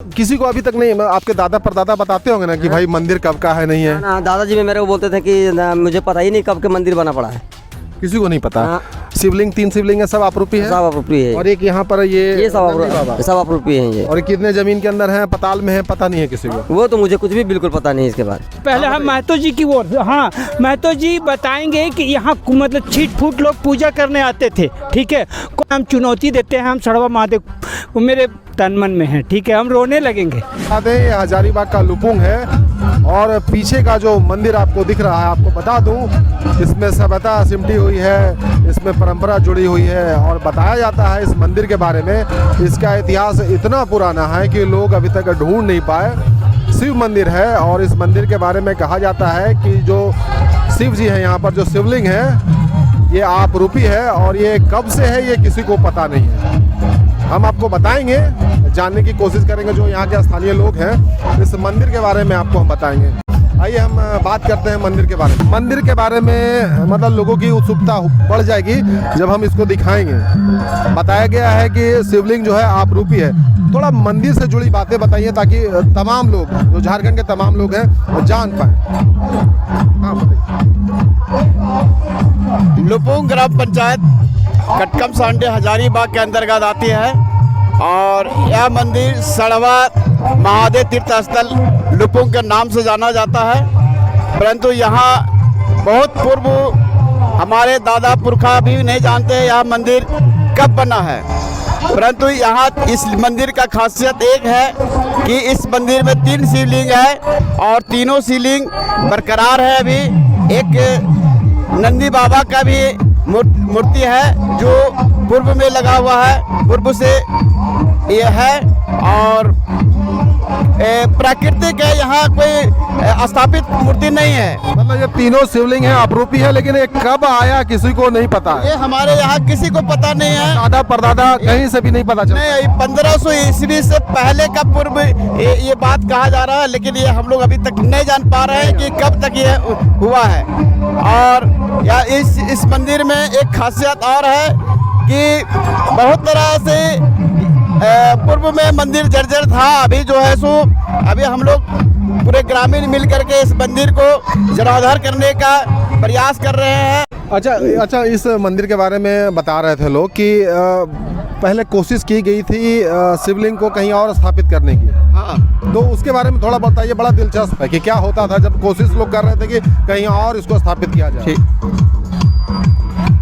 किसी को अभी तक नहीं, आपके दादा परदादा बताते होंगे ना कि भाई मंदिर कब का है नहीं है? ना दादाजी में मेरे को बोलते थे कि मुझे पता ही नहीं कब के मंदिर बना पड़ा है। किसी को नहीं पता। हाँ। शिवलिंग 3 शिवलिंग है, सब आपरूपी है। सब अपरूपी है। और एक यहाँ पर ये सब अपरूपी है ये। और कितने जमीन के अंदर है, पताल में है, पता नहीं है किसी को। वो तो मुझे कुछ भी बिल्कुल पता नहीं इसके बाद। पहले हम महतो जी की ओर, हाँ महतो जी बताएंगे कि यहाँ मतलब छीट फूट लोग पूजा करने आते थे, ठीक है। हम चुनौती देते हैं, हम सड़वा महादेव वो मेरे तन मन में है, ठीक है, हम रोने लगेंगे। ये हजारीबाग का लुपुंग है और पीछे का जो मंदिर आपको दिख रहा है, आपको बता दूं, इसमें सभ्यता सिमटी हुई है, इसमें परंपरा जुड़ी हुई है और बताया जाता है इस मंदिर के बारे में, इसका इतिहास इतना पुराना है कि लोग अभी तक ढूंढ नहीं पाए। शिव मंदिर है और इस मंदिर के बारे में कहा जाता है कि जो शिव जी हैं, यहाँ पर जो शिवलिंग है ये आपरूपी है और ये कब से है ये किसी को पता नहीं है। हम आपको बताएंगे, जानने की कोशिश करेंगे, जो यहाँ के स्थानीय लोग हैं इस मंदिर के बारे में आपको हम बताएंगे। आइए हम बात करते हैं मंदिर के बारे में। मंदिर के बारे में मतलब लोगों की उत्सुकता बढ़ जाएगी जब हम इसको दिखाएंगे। बताया गया है कि शिवलिंग जो है आपरूपी है। थोड़ा मंदिर से जुड़ी बातें बताइए ताकि तमाम लोग, जो झारखंड के तमाम लोग हैं, वो जान पाए। हाँ लुपुंग ग्राम पंचायत कटकम सांडे हजारीबाग के अंतर्गत आती है और यह मंदिर सड़वा महादेव तीर्थ स्थल लुपुंग के नाम से जाना जाता है। परंतु यहाँ बहुत पूर्व हमारे दादा पुरखा भी नहीं जानते यह मंदिर कब बना है। परंतु यहाँ इस मंदिर का खासियत एक है कि इस मंदिर में 3 शिवलिंग है और तीनों शिवलिंग बरकरार है। अभी एक नंदी बाबा का भी मूर्ति है जो पूर्व में लगा हुआ है, पूर्व से ये है और प्राकृतिक है, यहाँ कोई स्थापित मूर्ति नहीं है। मतलब ये तीनों शिवलिंग है, आपरूपी है, लेकिन ये कब आया किसी को नहीं पता है। ये हमारे यहाँ किसी को पता नहीं है, दादा परदादा कहीं से भी नहीं पता चला। नहीं, 1500 ईस्वी से पहले का पूर्व ये बात कहा जा रहा है, लेकिन ये हम लोग अभी तक नहीं जान पा रहे हैं कि कब तक ये हुआ है। और या इस मंदिर में एक खासियत और है कि बहुत तरह से पूर्व में मंदिर जर्जर था, अभी जो है सो अभी हम लोग पूरे ग्रामीण मिल करके इस मंदिर को जीर्णोद्धार करने का प्रयास कर रहे हैं। अच्छा, इस मंदिर के बारे में बता रहे थे लोग कि पहले कोशिश की गई थी शिवलिंग को कहीं और स्थापित करने की। हाँ, तो उसके बारे में थोड़ा बताइए, बड़ा दिलचस्प है कि क्या होता था जब कोशिश लोग कर रहे थे कि कहीं और इसको स्थापित किया जाए।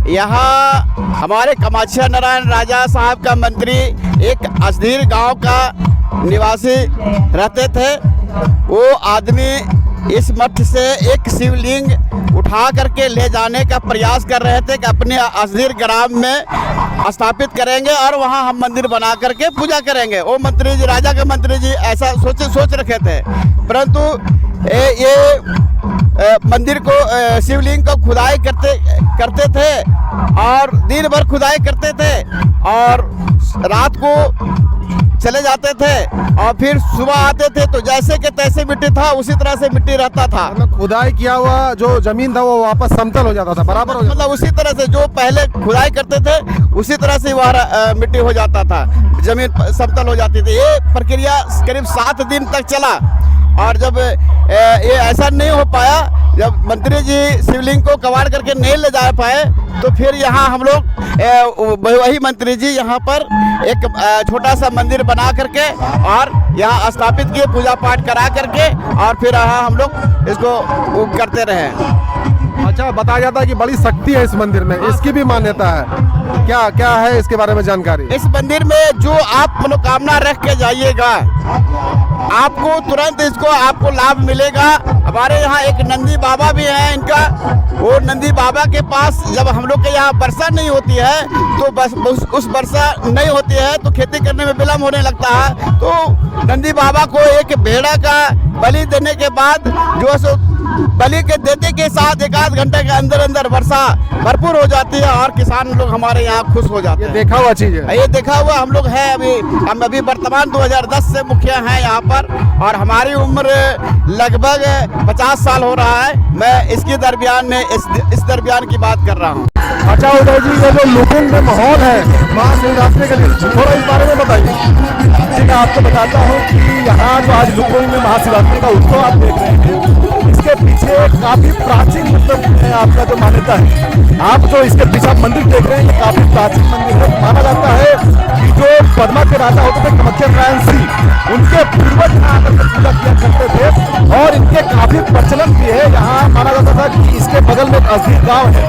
यहाँ हमारे कामाख्या नारायण राजा साहब का मंत्री एक असधीर गांव का निवासी रहते थे। वो आदमी इस मठ से एक शिवलिंग उठा करके ले जाने का प्रयास कर रहे थे कि अपने असधीर ग्राम में स्थापित करेंगे और वहाँ हम मंदिर बना करके पूजा करेंगे। वो मंत्री जी, राजा के मंत्री जी ऐसा सोच रखे थे। परंतु ये मंदिर को, शिवलिंग को खुदाई करते थे और दिन भर खुदाई करते थे और रात को चले जाते थे और फिर सुबह आते थे तो जैसे कि तैसे मिट्टी था उसी तरह से मिट्टी रहता था। मतलब खुदाई किया हुआ जो जमीन था वो वापस समतल हो जाता था, बराबर हो जाता। मतलब उसी तरह से जो पहले खुदाई करते थे उसी तरह से वह मिट्टी हो जाता था, जमीन समतल हो जाती थी। ये प्रक्रिया करीब 7 दिन तक चला और जब ये ऐसा नहीं हो पाया, जब मंत्री जी शिवलिंग को कबाड़ करके नहीं ले जा पाए, तो फिर यहाँ हम लोग वही मंत्री जी यहाँ पर एक छोटा सा मंदिर बना करके और यहाँ स्थापित किए, पूजा पाठ करा करके और फिर यहाँ हम लोग इसको करते रहे। अच्छा, बताया जाता है कि बड़ी शक्ति है इस मंदिर में, इसकी भी मान्यता है। क्या क्या है इसके बारे में जानकारी? इस मंदिर में जो आप मनोकामना रख के जाइएगा आपको तुरंत इसको आपको लाभ मिलेगा। हमारे यहाँ एक नंदी बाबा भी हैं, इनका वो नंदी बाबा के पास जब हम लोग के यहाँ वर्षा नहीं होती है तो बस उस वर्षा नहीं होती है तो खेती करने में विलम्ब होने लगता है। तो नंदी बाबा को एक भेड़ा का बलि देने के बाद जो है सो बलि के देते के साथ 1 आध घंटे के अंदर अंदर वर्षा भरपूर हो जाती है और किसान लोग हमारे यहाँ खुश हो जाते हैं। देखा हुआ चीज है, ये देखा हुआ हम लोग हैं। हम अभी वर्तमान 2010 से मुखिया हैं यहाँ पर और हमारी उम्र लगभग 50 साल हो रहा है। मैं इसके दरमियान में इस दरमियान की बात कर रहा हूँ। अच्छा उदय जी, ये जो लुपुंग में माहौल है महाशिवरात्रि के लिए, थोड़ा इस बारे में बताइए। जी मैं आपको बताता हूँ कि यहाँ जो आज लुपुंग में महाशिवरात्रि का उत्सव आप देख रहे हैं, इसके पीछे काफी प्राचीन मतलब आपका जो मान्यता है, आप जो इसके पीछे आप मंदिर देख रहे हैं ये काफी प्राचीन मंदिर है। माना जाता है कि जो पद्मा के राजा होते थे कामाख्या नारायण सिंह, उनके पूर्वज यहाँ आकर के पूजा किया करते थे और इनके काफी प्रचलन भी है। यहाँ माना जाता था कि इसके बगल में एक अजीज गाँव है,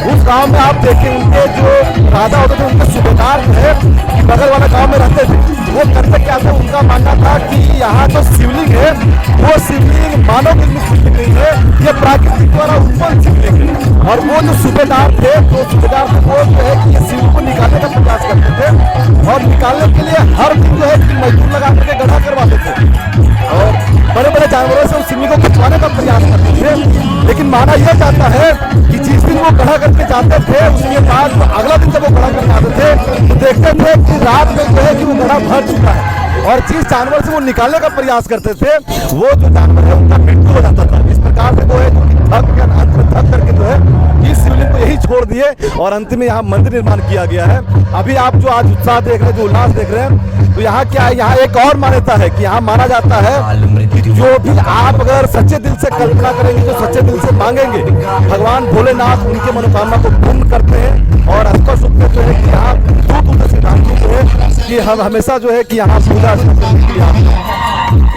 उस गाँव में आप देखें उनके जो राजा होते थे उनके सूबेदार थे कि बगल वाले गाँव में रहते थे, वो करते क्या थे, उनका मानना था कि यहाँ जो शिवलिंग है वो शिवलिंग मानव निर्मित शिवलिंग नहीं है, ये प्राकृतिक द्वारा उत्पन्न शिवलिंग है। और वो जो सूबेदार थे वो जो है कि शिवलिंग को निकालने का प्रयास करते थे और निकालने के लिए हर दिन जो है कि मजदूर लगा करके गड्ढा करवाते थे और बड़े बड़े जानवरों से उस शिवलिंग को खिंचवाने का प्रयास करते थे। लेकिन माना यह जाता है कि जिस दिन वो गड्ढा करके जाते थे उसके बाद अगला दिन जब वो गड्ढा करके आते थे तो देखते थे कि रात में जो है कि वो गड्ढा भर चुका है और जिस जानवर से वो निकालने का प्रयास करते थे वो जो जानवर है उनका मृत्यु हो जाता था। इस प्रकार से वो है जो थक करके जो है इस शिवलिंग को यही छोड़ दिए और अंत में यहाँ मंदिर निर्माण किया गया है। अभी आप जो आज उत्साह देख रहे हैं, जो उल्लास देख रहे हैं, तो यहाँ क्या है, यहाँ एक और मान्यता है कि यहाँ माना जाता है कि जो भी आप अगर सच्चे दिल से कल्पना करेंगे, जो सच्चे दिल से मांगेंगे, भगवान भोलेनाथ उनके मनोकामना को पूर्ण करते हैं। और स्पष्ट रूप से जो है कि यहाँ दूर से श्रद्धालु जो है कि हम हमेशा जो है कि यहाँ पूजा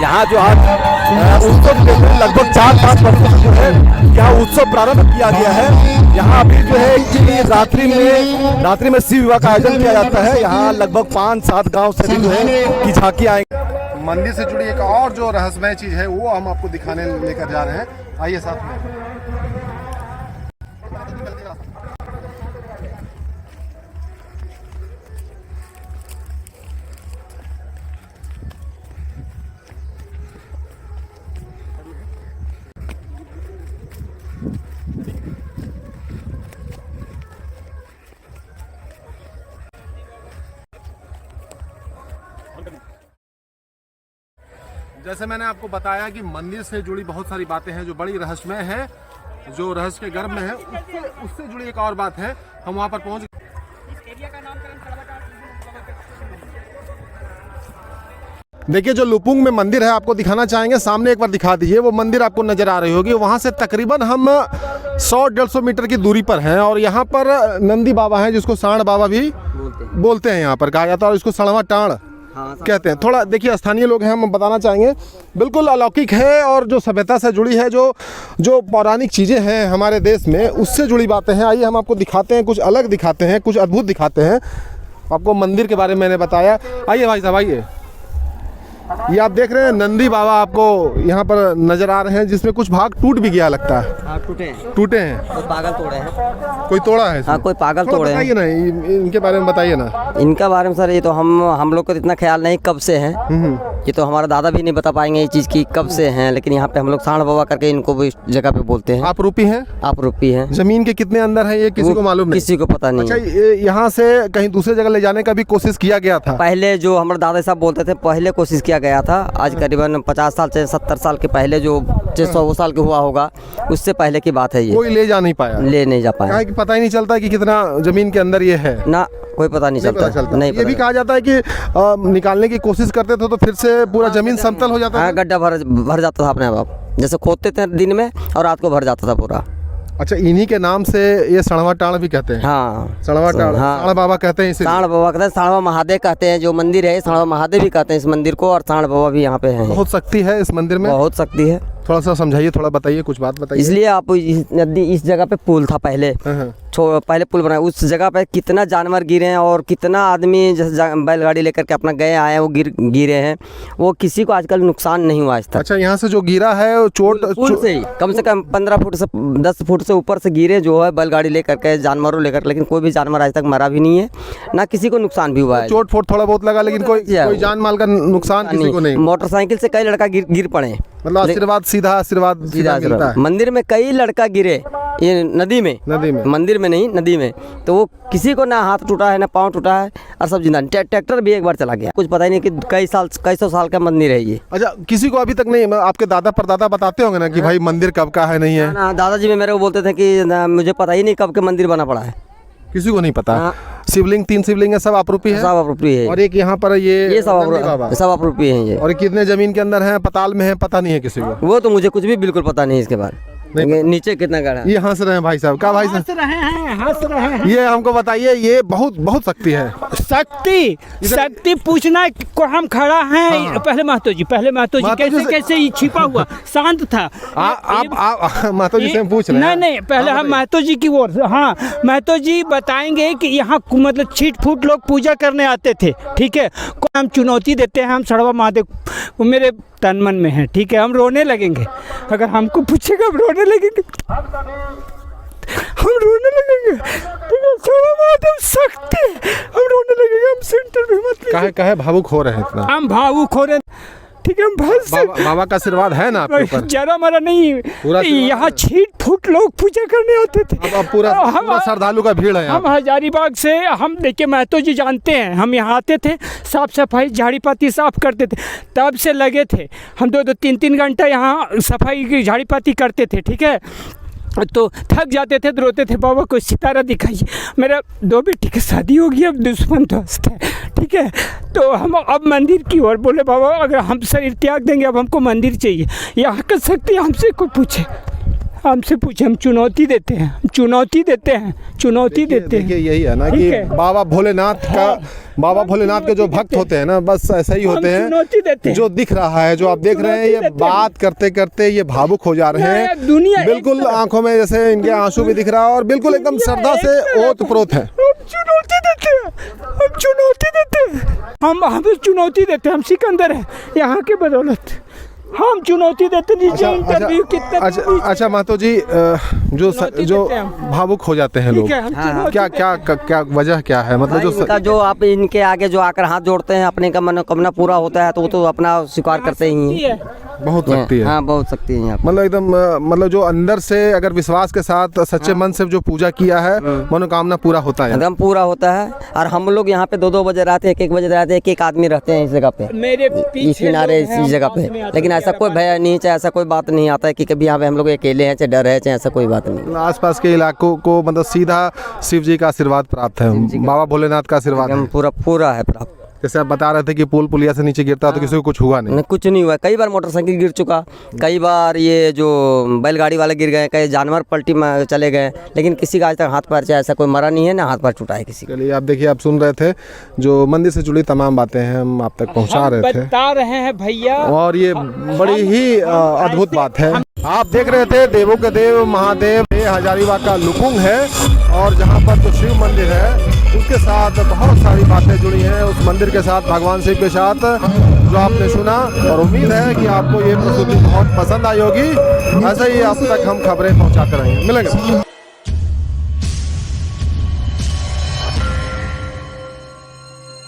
यहाँ जो आज उत्सव लगभग 4-5 वर्षों से जो है यहाँ उत्सव प्रारंभ किया गया है। यहाँ अभी जो है कि रात्रि में शिव विवाह का आयोजन किया जाता है। यहाँ लगभग 5-7 गांव से भी जो है कि झांकी आएंगे। मंदिर से जुड़ी एक और जो रहस्यमय चीज है वो हम आपको दिखाने लेकर जा रहे हैं, आइए साथ में। जैसे मैंने आपको बताया कि मंदिर से जुड़ी बहुत सारी बातें हैं जो बड़ी रहस्यमय है, जो रहस्य के गर्भ में है, उससे जुड़ी एक और बात है। हम वहां पर पहुंच गए। देखिए जो लुपुंग में मंदिर है आपको दिखाना चाहेंगे, सामने एक बार दिखा दीजिए। वो मंदिर आपको नजर आ रही होगी, वहां से तकरीबन हम 100-150 मीटर की दूरी पर हैं और यहाँ पर नंदी बाबा हैं जिसको साण बाबा भी बोलते हैं, यहाँ पर कहा जाता है, और इसको सड़वा टाण कहते हैं। थोड़ा देखिए स्थानीय लोग हैं, हम बताना चाहेंगे, बिल्कुल अलौकिक है और जो सभ्यता से जुड़ी है, जो पौराणिक चीज़ें हैं हमारे देश में, उससे जुड़ी बातें हैं। आइए हम आपको दिखाते हैं, कुछ अलग दिखाते हैं, कुछ अद्भुत दिखाते हैं। आपको मंदिर के बारे में मैंने बताया। आइए भाई साहब आइए। ये आप देख रहे हैं नंदी बाबा आपको यहाँ पर नजर आ रहे हैं, जिसमें कुछ भाग टूट भी गया लगता है। हाँ, टूटे हैं। टूटे हैं, कोई पागल तोड़े हैं, कोई तोड़ा है। हाँ, कोई पागल तोड़े हैं। बताइए ना इनके बारे में, बताइए ना। इनका बारे में सर ये तो हम लोग को इतना ख्याल नहीं कब से है, ये तो हमारा दादा भी नहीं बता पाएंगे ये चीज़ की कब से हैं, लेकिन यहाँ पे हम लोग साण बाबा करके इनको भी जगह पे बोलते हैं। आप रूपी हैं? आप रूपी हैं। जमीन के कितने अंदर है ये किसी को मालूम नहीं? किसी को पता नहीं। अच्छा, यहाँ से कहीं दूसरी जगह ले जाने का भी कोशिश किया गया था? पहले जो हमारे दादा साहब बोलते थे, पहले कोशिश किया गया था। आज करीबन 50 साल से 70 साल के पहले, जो 100 साल के हुआ होगा, उससे पहले की बात है ये। कोई ले जा नहीं पाया? ले नहीं जा पाया। पता ही नहीं चलता कि कितना जमीन के अंदर ये है ना, कोई पता नहीं चलता। नहीं, ये भी कहा जाता है कि निकालने की कोशिश करते थे तो फिर से पूरा जमीन समतल हो जाता था। गड्ढा भर जाता था अपने आप, जैसे खोदते थे दिन में और रात को भर जाता था पूरा। अच्छा, इन्हीं के नाम से ये सड़वा टाण भी कहते हैं? हाँ, सड़वा टाण। हाँ, साण बाबा कहते हैं इसे? साण बाबा कहते हैं, साणवा महादेव कहते हैं। जो मंदिर है साणवा महादेव भी कहते हैं इस मंदिर को, और साण बाबा भी यहाँ पे हैं। बहुत शक्ति है इस मंदिर में? बहुत शक्ति है। थोड़ा सा समझाइए, थोड़ा बताइए, कुछ बात बताइए। इसलिए आप इस जगह पे पुल था पहले, पहले पुल बनाया, उस जगह पे कितना जानवर गिरे हैं और कितना आदमी जैसे बैलगाड़ी लेकर के अपना गए आए, वो गिरे हैं, वो किसी को आजकल नुकसान नहीं हुआ आज तक। अच्छा, यहाँ से जो गिरा है वो चोट पुल से ही कम से कम 15 फुट से 10 फुट से ऊपर से गिरे जो है, बैलगाड़ी लेकर के, जानवरों लेकर, लेकिन कोई भी जानवर आज तक मरा भी नहीं है, ना किसी को नुकसान भी हुआ है। चोट फोट थोड़ा बहुत लगा, लेकिन कोई जान माल का नुकसान किसी को नहीं। मोटरसाइकिल से कई लड़का गिर पड़े, मतलब आशीर्वाद सीधा मिलता है। मंदिर में कई लड़का गिरे, ये नदी में मंदिर में नहीं, नदी में, तो वो किसी को ना हाथ टूटा है ना पाँव टूटा है, और सब जिंदा। ट्रैक्टर भी एक बार चला गया। कुछ पता ही नहीं कि कई सौ साल का मंदिर है ये। अच्छा, किसी को अभी तक नहीं? आपके दादा परदादा बताते होंगे ना कि भाई मंदिर कब का है, नहीं है? दादाजी में मेरे को बोलते थे कि मुझे पता ही नहीं कब के मंदिर बना पड़ा है। किसी को नहीं पता। हाँ। शिवलिंग 3 शिवलिंग है, सब आपरूपी है। सब अपरूपी है। और एक यहाँ पर ये सब नंदी बाबा। सब अपरूपी है ये। और ये कितने जमीन के अंदर है, पताल में है, पता नहीं है किसी को। वो तो मुझे कुछ भी बिल्कुल पता नहीं इसके बारे में। नीचे कितना गहरा है। ये हंस रहे हैं भाई साहब, क्या भाई साहब? हंस रहे हैं। ये हमको बताइए, ये बहुत बहुत शक्ति है। शक्ति पूछना को हम खड़ा हैं। पहले महतो जी कैसे कैसे ये छिपा हुआ शांत था। आप महतो जी से हम पूछ रहे हैं। नहीं पहले हम महतो जी की ओर से, हाँ महतो जी बताएंगे कि यहाँ मतलब छिट फूट लोग पूजा करने आते थे, ठीक है। हम चुनौती देते हैं, हम सड़वा महादेव वो मेरे तन मन में है, ठीक है। हम रोने लगेंगे अगर हमको पूछेगा, हम रोने लगेंगे, ठीक है। सड़वा महादेव शक्ति, हम रोने लगेंगे, हम सेंटर में मत काहे भावुक हो रहे हैं इतना? हम भावुक हो रहे, ठीक है। हम बाबा का आशीर्वाद है ना आपके ऊपर? जरा मरा नहीं, यहाँ छीट फूट लोग पूजा करने आते थे। अब पूरा श्रद्धालु का भीड़ है। हम हजारीबाग से, हम देखिए महतो जी जानते हैं, हम यहाँ आते थे, साफ सफाई झाड़ी पाती साफ करते थे, तब से लगे थे। हम 2-3 घंटा यहाँ सफाई की झाड़ी पाती करते थे, ठीक है। तो थक जाते थे तो रोते थे, बाबा कोई सितारा दिखाइए। मेरा 2 बेटी की शादी होगी, अब दुश्मन दोस्त है, ठीक है। तो हम अब मंदिर की ओर बोले, बाबा अगर हम शरीर त्याग देंगे, अब हमको मंदिर चाहिए। यहाँ कर सकते हमसे कोई पूछे, हम चुनौती देते हैं, देखिए यही है ना कि बाबा भोलेनाथ के जो भक्त होते हैं ना, बस ऐसे ही होते हैं। जो दिख रहा है, जो आप देख रहे हैं, ये बात करते करते ये भावुक हो जा रहे हैं। दुनिया बिल्कुल आंखों में जैसे इनके आंसू भी दिख रहा है और बिल्कुल एकदम श्रद्धा से ओतप्रोत है। हम चुनौती देते हैं, हम सिकंदर हैं यहाँ के बदौलत। हम चुनौती देते नीचे इंटरव्यू कितना। अच्छा महतो जी, जो भावुक हो जाते हैं लोग, क्या वजह क्या है? मतलब जो आप इनके आगे जो आकर हाथ जोड़ते हैं, अपने का मनोकामना पूरा होता है, तो वो तो अपना स्वीकार करते ही हैं। बहुत शक्ति है। हाँ, बहुत शक्ति है यहाँ। मतलब एकदम मतलब जो अंदर से अगर विश्वास के साथ सच्चे मन से जो पूजा किया है, मनोकामना पूरा होता है, एकदम पूरा होता है। और हम लोग यहाँ पे 2-2 बजे रहते हैं, 1-1 बजे रहते हैं, एक आदमी रहते हैं इस जगह पे, इस किनारे, इस जगह पे। लेकिन ऐसा कोई भय नहीं, चाहे ऐसा कोई बात नहीं आता है कि कभी यहाँ पे हम लोग अकेले हैं, चाहे डर है, चाहे ऐसा कोई बात नहीं। आसपास के इलाकों को मतलब सीधा शिव जी का आशीर्वाद प्राप्त है, बाबा भोलेनाथ का आशीर्वाद पूरा है प्राप्त। जैसे आप बता रहे थे कि पुल पुलिया से नीचे गिरता तो किसी को कुछ हुआ नहीं? कुछ नहीं हुआ। कई बार मोटरसाइकिल गिर चुका, कई बार ये जो बैलगाड़ी वाले गिर गए, कई जानवर पलटी में चले गए, लेकिन किसी का आज तक हाथ पैर से ऐसा कोई मरा नहीं है, ना हाथ पैर टूटा है किसी का। चलिए, आप देखिए, आप सुन रहे थे जो मंदिर से जुड़ी तमाम बातें हैं, हम आप तक पहुँचा रहे थे, बता रहे हैं भैया। और ये बड़ी ही अद्भुत बात है। आप देख रहे थे देवों के देव महादेव, ये हजारीबाग का लुपुंग है। और जहाँ पर जो शिव मंदिर है उसके साथ बहुत सारी बातें जुड़ी हैं, उस मंदिर के साथ, भगवान शिव के साथ, जो आपने सुना। और उम्मीद है कि आपको ये प्रस्तुति बहुत पसंद आई होगी। ऐसे ही आप तक हम खबरें पहुँचाते रहेंगे। मिलेंगे।